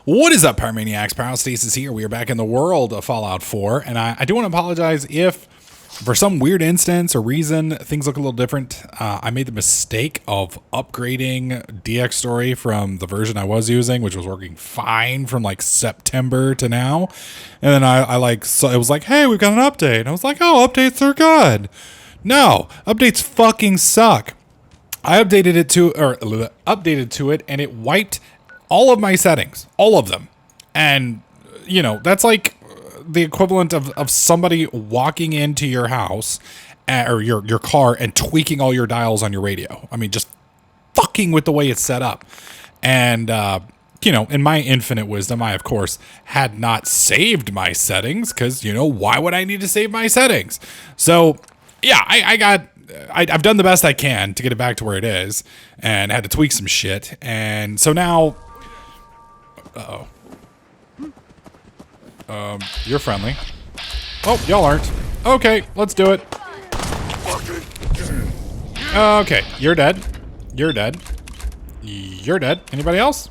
What is up, Pyromaniacs? Pyrostasis here. We are back in the world of Fallout 4, and I do want to apologize if, for some weird instance or reason, things look a little different. I made the mistake of upgrading DX Story from the version I was using, which was working fine from like September to now. And then so it was like, hey, we've got an update. And I was like, oh, updates are good. No, updates fucking suck. I updated to it, and it wiped all of my settings, all of them. And, you know, that's like the equivalent of somebody walking into your house or your car and tweaking all your dials on your radio. I mean, just fucking with the way it's set up. And, you know, in my infinite wisdom, I, of course, had not saved my settings because, you know, why would I need to save my settings? So, yeah, I've done the best I can to get it back to where it is and had to tweak some shit. And so now... you're friendly. Oh, y'all aren't. Okay, let's do it. Okay, you're dead. You're dead. You're dead. Anybody else?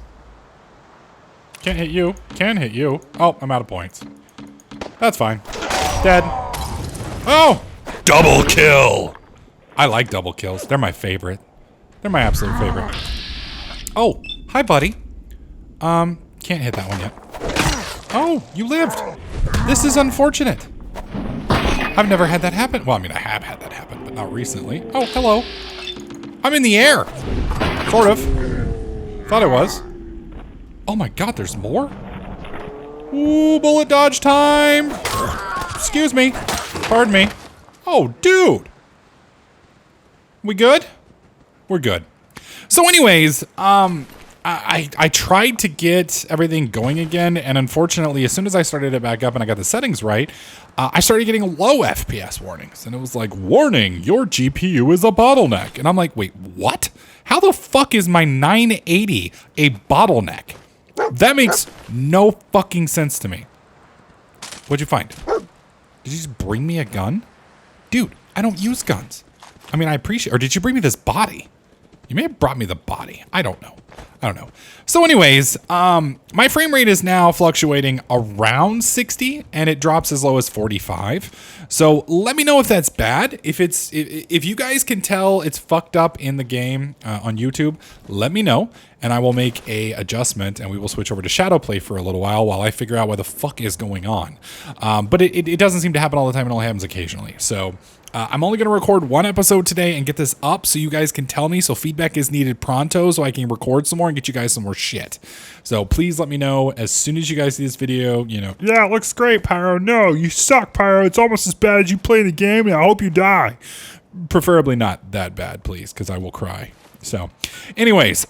Can't hit you. Can hit you. Oh, I'm out of points. That's fine. Dead. Oh! Double kill! I like double kills. They're my favorite. They're my absolute favorite. Oh, hi, buddy. Can't hit that one yet. Oh, you lived. This is unfortunate. I've never had that happen. Well, I mean, I have had that happen, but not recently. Oh, hello. I'm in the air. Sort of. Thought I was. Oh my god, there's more? Ooh, bullet dodge time. Excuse me. Pardon me. Oh, dude. We good? We're good. So anyways, I tried to get everything going again, and unfortunately, as soon as I started it back up and I got the settings right, I started getting low FPS warnings. And it was like, warning, your GPU is a bottleneck. And I'm like, wait, what? How the fuck is my 980 a bottleneck? That makes no fucking sense to me. What'd you find? Did you just bring me a gun? Dude, I don't use guns. I mean, I appreciate... Or did you bring me this body? You may have brought me the body. I don't know. So anyways, my frame rate is now fluctuating around 60 and it drops as low as 45. So let me know if that's bad. If you guys can tell it's fucked up in the game on YouTube, let me know and I will make a adjustment and we will switch over to Shadowplay for a little while I figure out what the fuck is going on. But it doesn't seem to happen all the time. It only happens occasionally. So I'm only going to record one episode today and get this up so you guys can tell me. So feedback is needed pronto so I can record some more and get you guys some more shit. So please let me know as soon as you guys see this video, you know. Yeah, it looks great, Pyro. No, you suck, Pyro. It's almost as bad as you play the game and I hope you die. Preferably not that bad, please, because I will cry. So anyways,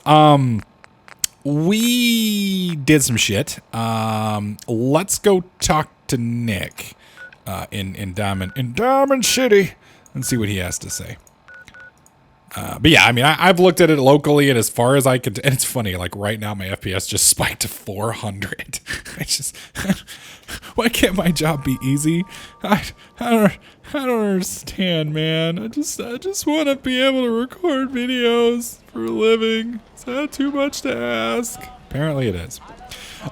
we did some shit. Let's go talk to Nick. In Diamond City and see what he has to say. But yeah, I mean, I've looked at it locally and as far as I could, and it's funny, like right now my FPS just spiked to 400. I just, why can't my job be easy? I don't understand, man. I just want to be able to record videos for a living. Is that too much to ask? Apparently it is.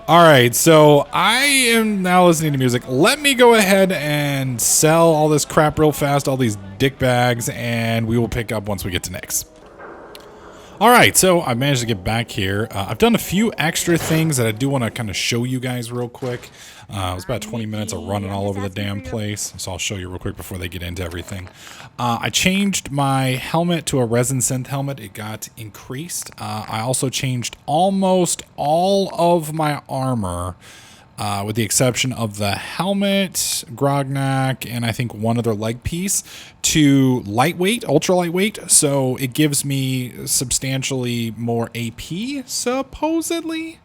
All right, so I am now listening to music. Let me go ahead and sell all this crap real fast, all these dick bags, and we will pick up once we get to Nick's. All right, so I managed to get back here. I've done a few extra things that I do want to kind of show you guys real quick. It was about 20 minutes of running all over the damn place, so I'll show you real quick before they get into everything. I changed my helmet to a resin synth helmet. It got increased. I also changed almost all of my armor, with the exception of the helmet, grognak, and I think one other leg piece, to lightweight, ultra lightweight. So it gives me substantially more AP, supposedly.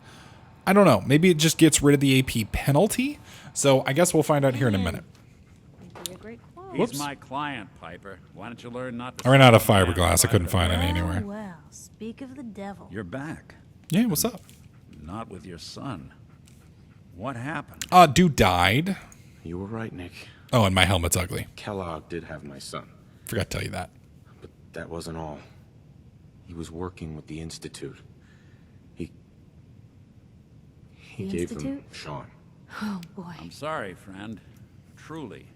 I don't know. Maybe it just gets rid of the AP penalty. So I guess we'll find out here in a minute. He's my client, Piper. Why don't you learn not to... I ran out of fiberglass. I couldn't find any anywhere. Well, speak of the devil. You're back. Yeah, what's up? Not with your son. What happened? Dude died. You were right, Nick. Oh, and my helmet's ugly. Kellogg did have my son. Forgot to tell you that. But that wasn't all. He was working with the Institute. He The gave Institute? them Sean. Oh boy. I'm sorry, friend. Truly.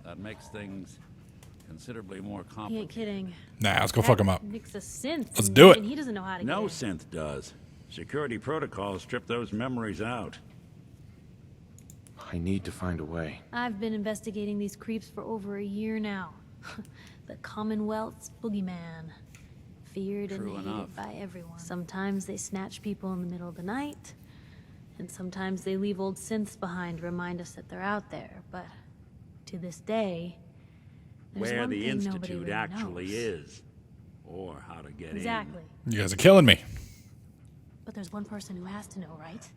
That makes things considerably more He ain't complicated. kidding. Nah, let's go fuck him up. Nick's a synth. Let's and do it. even he doesn't know how to No get synth does. Security protocols strip those memories out. I need to find a way. I've been investigating these creeps for over a year now. The Commonwealth's boogeyman. Feared True and enough. hated by everyone. Sometimes they snatch people in the middle of the night, and sometimes they leave old synths behind to remind us that they're out there. But to this day, there's Where one the thing nobody Institute really actually knows. is. Or how to get Exactly. You guys are killing me. But there's one person who has to know, right?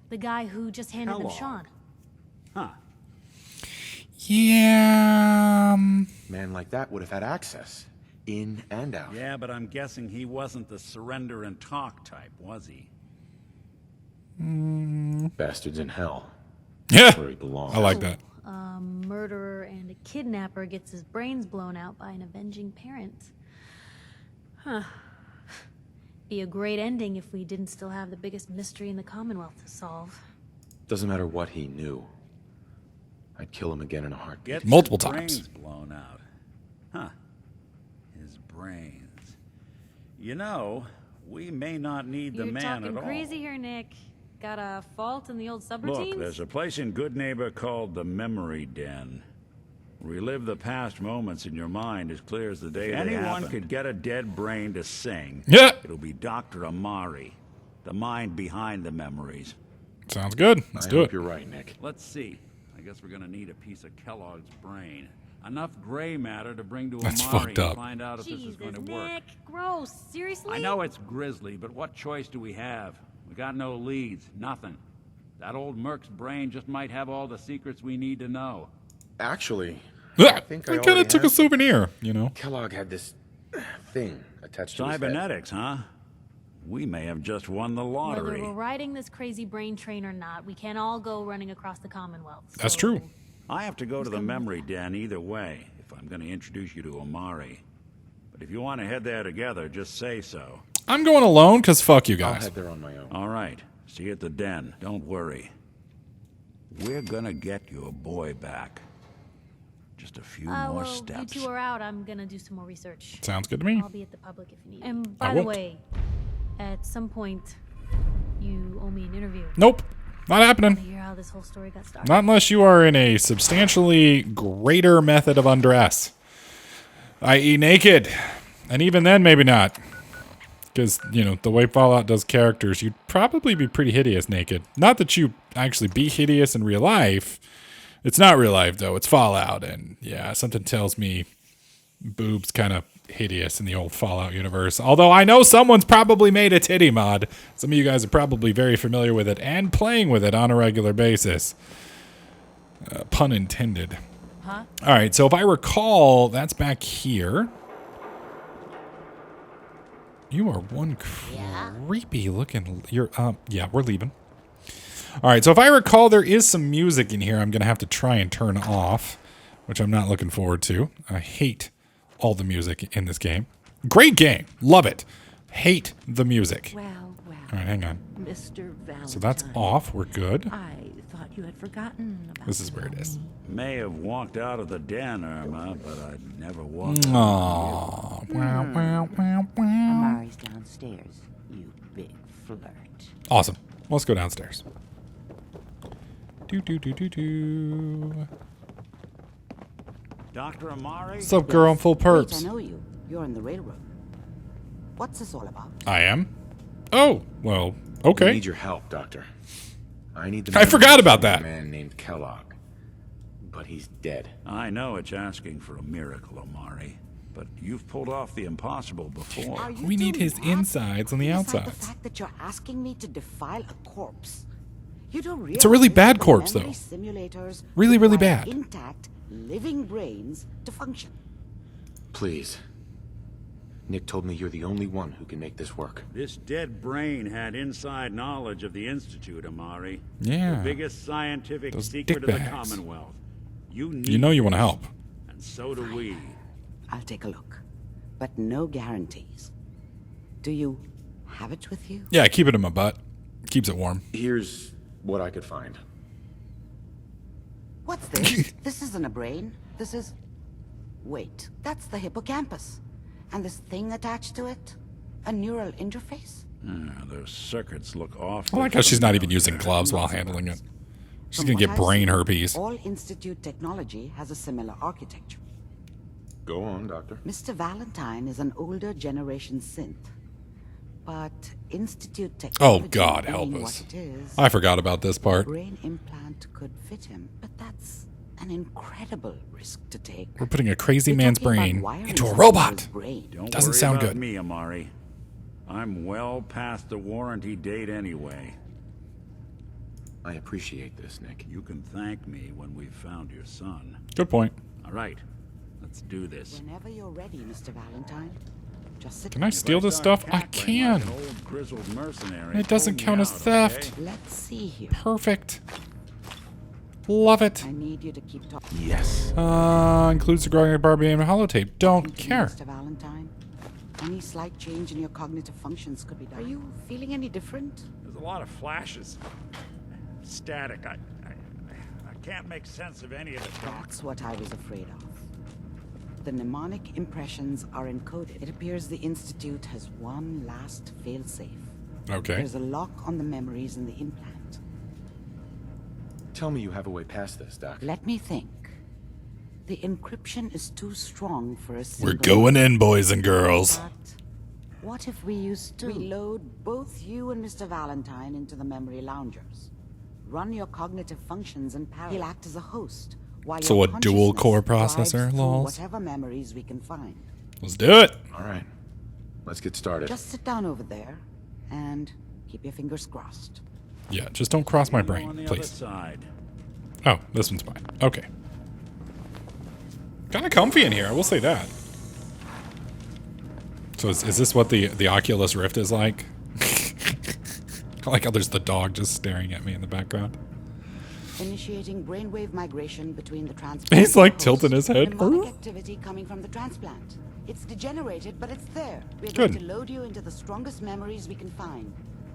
The guy who just handed them Kellogg. Sean. in. Huh. Yeah. Man like that would have had access. In and out. Yeah, but I'm guessing he wasn't the surrender and talk type, was he? Bastards in hell. Yeah. Where he belongs. I like that. A murderer and a kidnapper gets his brains blown out by an avenging parent. Huh. Be a great ending if we didn't still have the biggest mystery in the Commonwealth to solve. Doesn't matter what he knew. I'd kill him again in a heartbeat. Gets Multiple his times. brains blown out. Huh. His brains. You know, we may not need the You're man talking at all. crazy here, Nick. Got a fault in the old Look, subroutines? there's a place in Good Neighbor called the Memory Den. Relive the past moments in your mind as clear as the day they happened. Anyone could get a dead brain to sing. Yeah. It'll be Dr. Amari, the mind behind the memories. Sounds good. Let's I do hope it. you're right, Nick. Let's see. I guess we're gonna need a piece of Kellogg's brain. Enough gray matter to bring to That's Amari fucked up. and find out if this is Jesus, going to work. Nick. Gross. Seriously? I know it's grisly, but what choice do we have? We got no leads, nothing. That old Merc's brain just might have all the secrets we need to know. Actually, Yeah. think I I kind of already took a have- souvenir, you know. Kellogg had this thing attached to his head. Cybernetics, huh? We may have just won the lottery. Whether we're riding this crazy brain train or not, we can't all go running across the Commonwealth. That's so- true. I have to go to the memory den either way if I'm going to introduce you to Omari. But if you want to head there together, just say so. I'm going alone because fuck you I'll guys. head there on my own. All right. See you at the den. Don't worry. We're going to get your boy back. Just a few more Well, steps. you two are out. I'm gonna do some more research. Sounds good to me. I'll be at the public if you need. And I by the won't. way, at some point, you owe me an interview. Nope. Not happening. To hear how this whole story got started. Not unless you are in a substantially greater method of undress, i.e. naked. And even then, maybe not. Because, you know, the way Fallout does characters, you'd probably be pretty hideous naked. Not that you actually be hideous in real life. It's not real life, though. It's Fallout. And, yeah, something tells me boobs kind of hideous in the old Fallout universe. Although I know someone's probably made a titty mod. Some of you guys are probably very familiar with it and playing with it on a regular basis. Pun intended. Huh? All right, so if I recall, that's back here. You are one creepy looking. Yeah, we're leaving. All right, so if I recall, there is some music in here I'm going to have to try and turn off, which I'm not looking forward to. I hate all the music in this game. Great game. Love it. Hate the music. Well, well. All right, hang on. Mr. Valentine. So that's off. We're good. I thought you had forgotten about This is where it is. May have walked out of the den, Irma, but I'd never walked out. Aww. Wow, wow, wow, wow. Amari's downstairs, you big flirt. Awesome. Let's go downstairs. Do. Dr. Amari? What's up, girl? I'm full Wait, I perps. know you. You're on the railroad. What's this all about? I am. Oh, well, I okay. need your help, Doctor. I need the I forgot memories about of that. A man named Kellogg. But he's dead. I know it's asking for a miracle, Amari, but you've pulled off the impossible before. Are you We need doing his that? insides on the Beside outsides. The fact that you're asking me to defile a corpse. You don't realize It's a really bad the corpse, memory though. Simulators Really, really require bad. Intact, living brains to function. Please. Nick told me you're the only one who can make this work. This dead brain had inside knowledge of the Institute, Amari. Yeah. The biggest scientific Those secret of the dickbags. Commonwealth. You need You know you want to this, help. And so do we. I'll take a look, but no guarantees. Do you have it with you? Yeah, keep it in my butt. Keeps it warm. Here's what I could find. What's this? This isn't a brain. This is... Wait, that's the hippocampus. And this thing attached to it? A neural interface? Those circuits look off. I like how she's not even using gloves while handling it. She's From gonna get what I've brain seen, herpes. All Institute technology has a similar architecture. Go on, Doctor. Mr. Valentine is an older generation synth. But Institute technology... Oh, God, being help what us. it is, I forgot about this part. brain implant could fit him, but that's an incredible risk to take. We're putting a crazy You're man's talking about brain wiring into a something robot. to his brain. Don't Doesn't worry sound about good. me, Amari. I'm well past the warranty date anyway. I appreciate this, Nick. You can thank me when we've found your son. Good point. All right, let's do this. Whenever you're ready, Mr. Valentine. Just sit Can I down. steal this If stuff? saw a I cat playing like can. an old grizzled mercenary, It doesn't pull me count as out, theft. okay? Let's see here. Perfect. Love it. I need you to keep talking. Yes. Includes the growing Barbie and holotape. Don't care. Mr. Valentine. Any slight change in your cognitive functions could be done. Are you feeling any different? There's a lot of flashes. Static. I can't make sense of any of it. That's what I was afraid of. The mnemonic impressions are encoded. It appears the Institute has one last failsafe. Okay. There's a lock on the memories in the implant. Tell me you have a way past this, Doc. Let me think. The encryption is too strong for a We're single... going in, boys and girls. But what if we used to reload both you and Mr. Valentine into the memory loungers? Run your cognitive functions in parallel. He'll act as a host, while So your a dual core consciousness processor, drives through lols? whatever memories we can find. Let's do it. All right. Let's get started. Just sit down over there and keep your fingers crossed. Yeah, just don't cross my On brain, the other please. side. Oh, this one's fine. Okay. Kind of comfy in here, I will say that. So is this what the Oculus Rift is like? I like how there's the dog just staring at me in the background. Initiating brainwave migration between the transplant. He's like and tilting his host. head. Mnemonic activity coming from the transplant. It's degenerated, but it's there. We're Good. going to load you into the strongest memories we can find.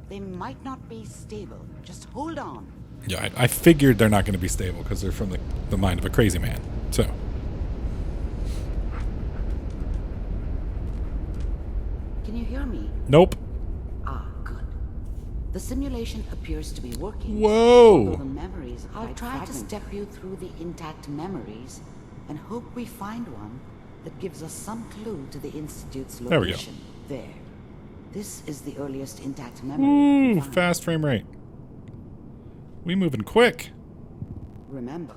They might not be stable. Just hold on. Yeah, I figured they're not going to be stable because they're from the mind of a crazy man. So, Can you hear me? nope. Ah, good. The simulation appears to be working. Whoa. Although the memories I'll try to step you through the intact memories and hope we find one that gives us some clue to the Institute's There we go. location. There. This is the earliest intact memory. we Ooh, can find. fast frame rate. We moving quick. Remember,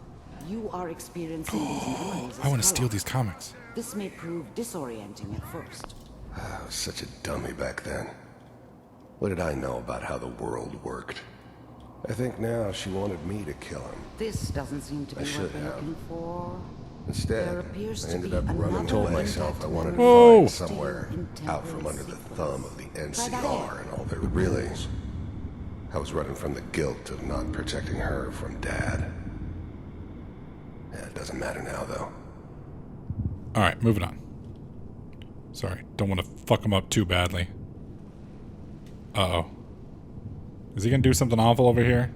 you are experiencing these memories as I want to steal Kelloggs. these comics. This may prove disorienting at first. I was such a dummy back then. What did I know about how the world worked? I think now she wanted me to kill him. This doesn't seem to be I what should they're have. looking for. Instead, There appears I to ended be up running to another myself. I intact wanted to memory. Whoa. find somewhere Still out from under the sequence. thumb of the Try that NCR and all their rules. I was running from the guilt of not protecting her from Dad. Yeah, it doesn't matter now, though. All right, moving on. Sorry, don't want to fuck him up too badly. Uh-oh. Is he going to do something awful over here?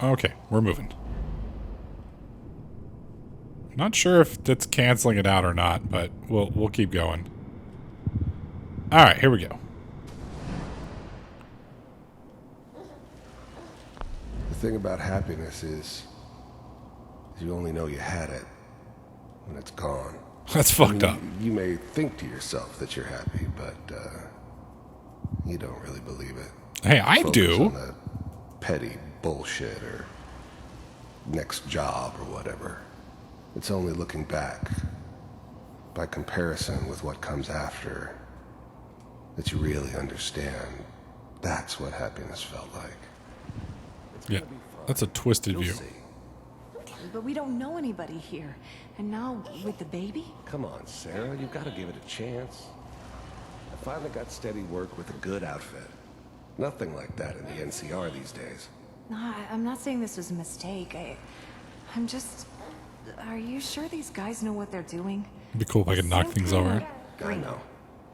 Okay, we're moving. Not sure if that's canceling it out or not, but we'll keep going. All right, here we go. The thing about happiness is you only know you had it when it's gone. That's fucked up. You may think to yourself that you're happy, but you don't really believe it. Hey, I Focus do. on that petty bullshit or next job or whatever. It's only looking back, by comparison with what comes after, that you really understand. That's what happiness felt like. Yeah, that's a twisted You'll view. see. But we don't know anybody here. And now, with the baby? Come on, Sarah, you've got to give it a chance. I finally got steady work with a good outfit. Nothing like that in the NCR these days. No, I'm not saying this was a mistake. I'm just... Are you sure these guys know what they're doing? It'd be cool if I could knock things over. I know.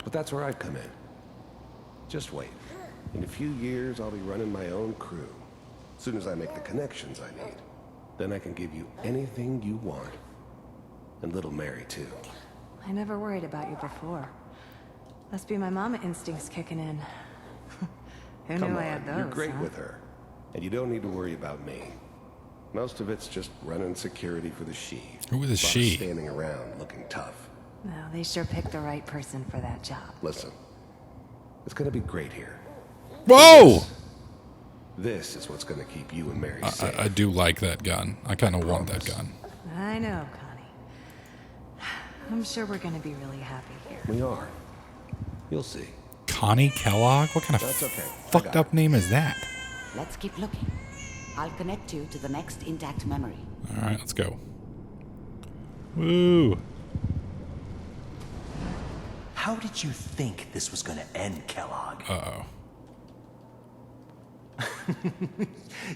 But that's where I come in. Just wait. In a few years, I'll be running my own crew. As soon as I make the connections I need. Then I can give you anything you want. And little Mary, too. I never worried about you before. Must be my mama instincts kicking in. Who Come knew on, I had those, you're great huh? with her. And you don't need to worry about me. Most of it's just running security for the she. Who is Not she? Standing around looking tough. Well, they sure picked the right person for that job. Listen, it's gonna be great here. Whoa! This is what's gonna keep you and Mary safe. I do like that gun. I kind of want that gun. I know, Connie. I'm sure we're gonna be really happy here. We are. You'll see. Connie Kellogg? What kind of That's okay. fucked up name is that? Let's keep looking. I'll connect you to the next intact memory. All right, let's go. Woo! How did you think this was gonna end, Kellogg? Uh-oh.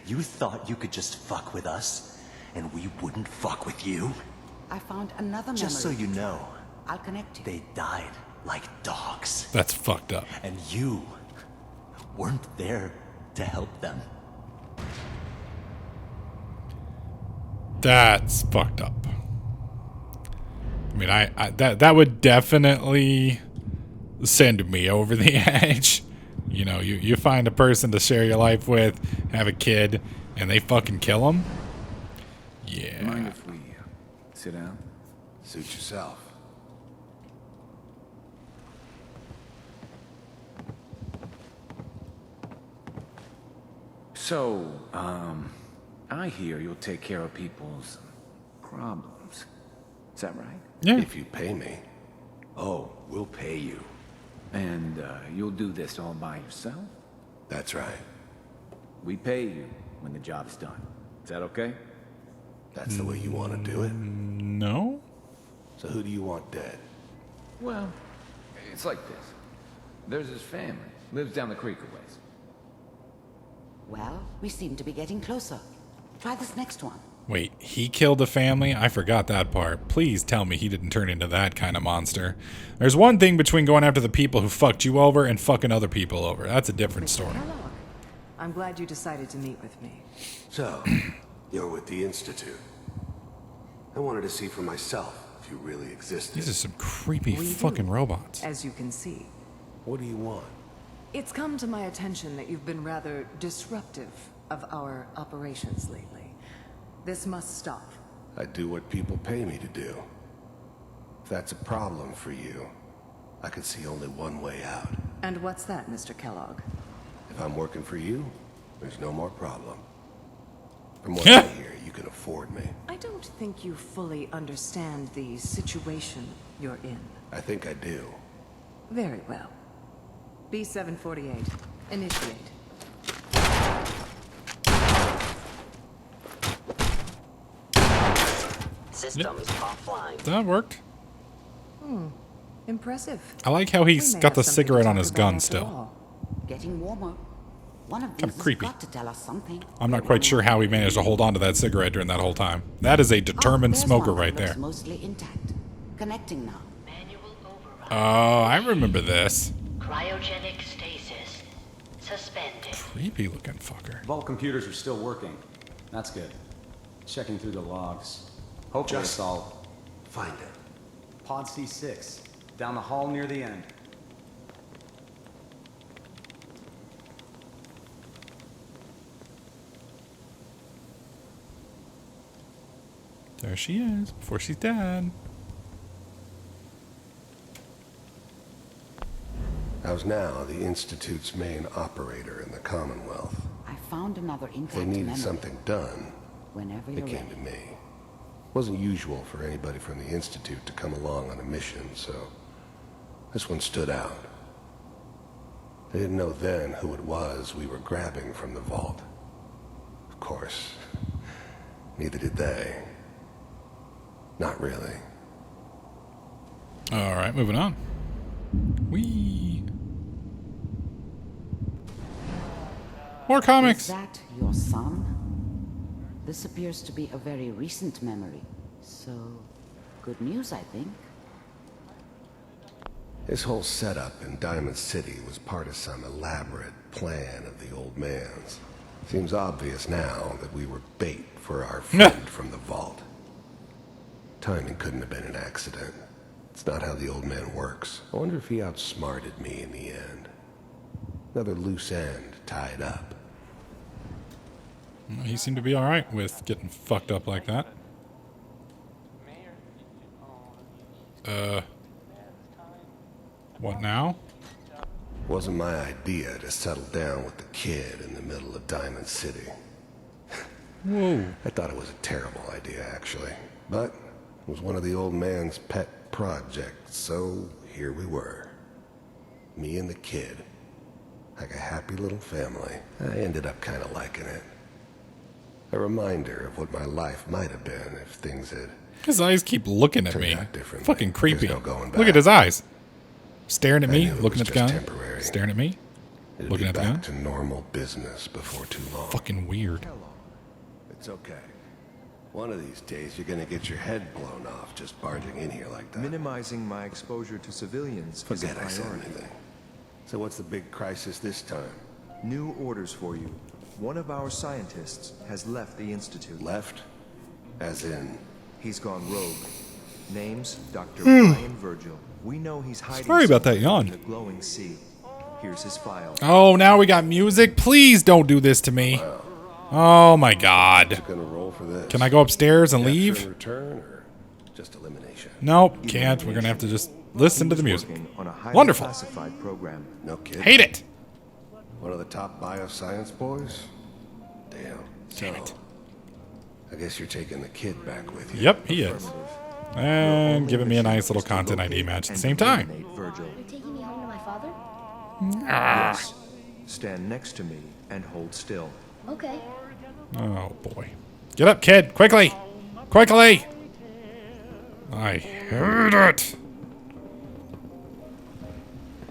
You thought you could just fuck with us, and we wouldn't fuck with you? I found another memory. Just so you know, I'll connect you. they died like dogs. That's fucked up. And you weren't there to help them. That's fucked up. I mean, that would definitely send me over the edge. You know, you find a person to share your life with, have a kid, and they fucking kill him? Yeah. Mind if we sit down? Suit yourself. So, I hear you'll take care of people's problems. Is that right? Yeah. If you pay me. Oh, we'll pay you. And you'll do this all by yourself? That's right. We pay you when the job's done. Is that okay? That's the way you want to do it. No? So who do you want dead? Well, it's like this. There's his family. Lives down the creek a ways. Well, we seem to be getting closer. Try this next one. Wait, he killed a family? I forgot that part. Please tell me he didn't turn into that kind of monster. There's one thing between going after the people who fucked you over and fucking other people over. That's a different story. Kellogg, I'm glad you decided to meet with me. So, you're with the Institute. I wanted to see for myself if you really existed. These are some creepy We do, fucking robots. As you can see. What do you want? It's come to my attention that you've been rather disruptive of our operations lately. This must stop. I do what people pay me to do. If that's a problem for you, I can see only one way out. And what's that, Mr. Kellogg? If I'm working for you, there's no more problem. From what I hear, you can afford me. I don't think you fully understand the situation you're in. I think I do. Very well. B-748, initiate. Systems offline. That worked. Impressive. I like how he's We may got have the something to cigarette on talk his about gun after still. all. Getting warmer. One of Kinda these has creepy. got to tell us something. I'm not quite sure how he managed to hold on to that cigarette during that whole time. That is a determined There's smoker one that right looks there. mostly intact. Connecting now. Manual override. Oh, I remember this. Cryogenic stasis. Suspended. Creepy looking fucker. Vault computers are still working. That's good. Checking through the logs. Hopefully Just it's all find it. Pod C6. Down the hall near the end. There she is, before she's dead. How's now the Institute's main operator in the Commonwealth? I found another If intact they needed memory. something done, Whenever they you're came to ready. me. It wasn't usual for anybody from the Institute to come along on a mission, so this one stood out. I didn't know then who it was we were grabbing from the vault. Of course, neither did they. Not really. Alright, moving on. Whee! More Is comics! that your son? This appears to be a very recent memory. So, good news, I think. This whole setup in Diamond City was part of some elaborate plan of the old man's. Seems obvious now that we were bait for our friend from the vault. Timing couldn't have been an accident. It's not how the old man works. I wonder if he outsmarted me in the end. Another loose end tied up. He seemed to be alright with getting fucked up like that. What now? Wasn't my idea to settle down with the kid in the middle of Diamond City. Whoa. I thought it was a terrible idea, actually. But it was one of the old man's pet projects, so here we were. Me and the kid. Like a happy little family. I ended up kind of liking it. A reminder of what my life might have been if things had... His eyes keep looking at me. Fucking creepy. No going back. Look at his eyes. Staring at me, it looking was at the gun. just temporary. Staring at me, It'd looking be at the back gun. to normal business before too long. Fucking weird. It's okay. One of these days, you're gonna get your head blown off just barging in here like that. Minimizing my exposure to civilians Forget is a I said priority. anything. So what's the big crisis this time? New orders for you. One of our scientists has left the Institute. Left? As in? He's gone rogue. Name's Dr. Brian Virgil. We know he's hiding Sorry about that somewhere yawn. in the glowing sea. Here's his file. Oh, now we got music. Please don't do this to me. Oh my god. Gonna roll for this. Can I go upstairs and Capture leave? and return or just elimination? Nope, can't. We're gonna have to just listen to the music. On a highly Wonderful. classified program. No kidding. Hate it. One of the top bioscience boys? Damn. Damn it. I guess you're taking the kid back with you. Yep, he is. And giving me a nice little content ID match at the same time. Virgil. You're taking me home to my father? Yes. Stand next to me and hold still. Okay. Oh boy. Get up, kid. Quickly. Quickly. I hate it.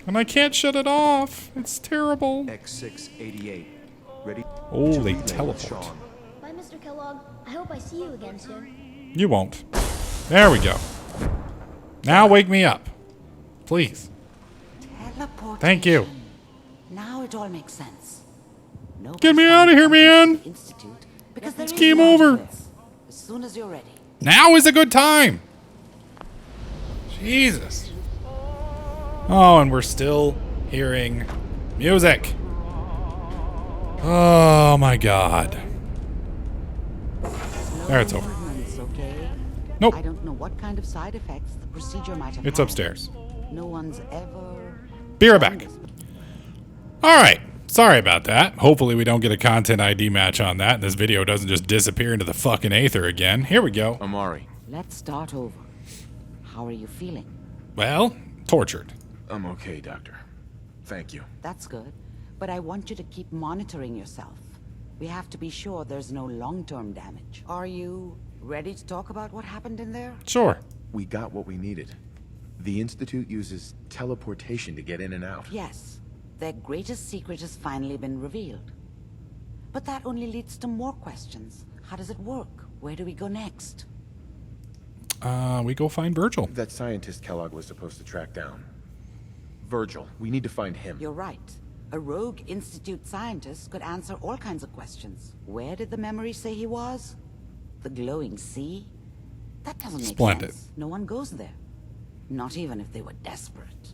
And I can't shut it off. It's terrible. X688. Ready? Oh, to they relay with teleport. Sean. Bye, Mr. Kellogg. I hope I see you again soon. You won't. There we go. Now wake me up. Please. Teleportation. Thank you. Now it all makes sense. Get me out of here, man. Institute because there It's is game no over. choice. As soon as you're ready. Now is a good time. Jesus. Oh, and we're still hearing music. Oh my god. There, it's over. Movements, okay? Nope. I don't know what kind of side effects the procedure might have. It's had. upstairs. No one's ever. Be right back. Alright. Sorry about that. Hopefully we don't get a content ID match on that and this video doesn't just disappear into the fucking aether again. Here we go. Amari. Let's start over. How are you feeling? Well, tortured. I'm okay, Doctor. Thank you. That's good. But I want you to keep monitoring yourself. We have to be sure there's no long-term damage. Are you ready to talk about what happened in there? Sure. We got what we needed. The Institute uses teleportation to get in and out. Yes. Their greatest secret has finally been revealed. But that only leads to more questions. How does it work? Where do we go next? We go find Virgil. That scientist Kellogg was supposed to track down. Virgil. We need to find him. You're right. A rogue Institute scientist could answer all kinds of questions. Where did the memory say he was? The glowing sea? That doesn't make Splendid. sense. No one goes there. Not even if they were desperate.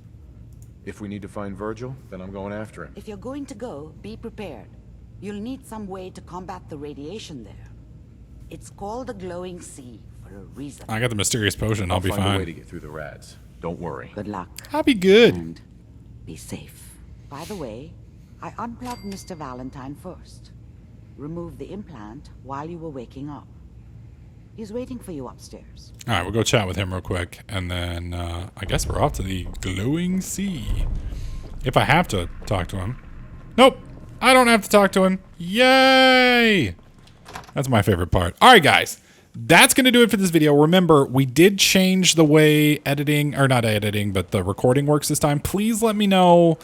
If we need to find Virgil, then I'm going after him. If you're going to go, be prepared. You'll need some way to combat the radiation there. It's called the glowing sea for a reason. I got the mysterious potion. I'll be find a way to fine. get through the rads. Don't worry. Good luck. I'll be good. And be safe. By the way, I unplugged Mr. Valentine first. Removed the implant while you were waking up. He's waiting for you upstairs. All right, we'll go chat with him real quick, and then I guess we're off to the glowing sea. If I have to talk to him. Nope, I don't have to talk to him. Yay! That's my favorite part. All right, guys, that's going to do it for this video. Remember, we did change the way editing, or not editing, but the recording works this time. Please let me know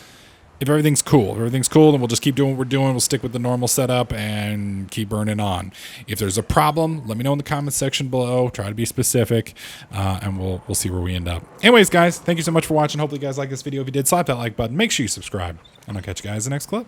If everything's cool, then we'll just keep doing what we're doing. We'll stick with the normal setup and keep burning on. If there's a problem, let me know in the comments section below. Try to be specific, and we'll see where we end up. Anyways, guys, thank you so much for watching. Hopefully you guys like this video. If you did, slap that like button. Make sure you subscribe, and I'll catch you guys in the next clip.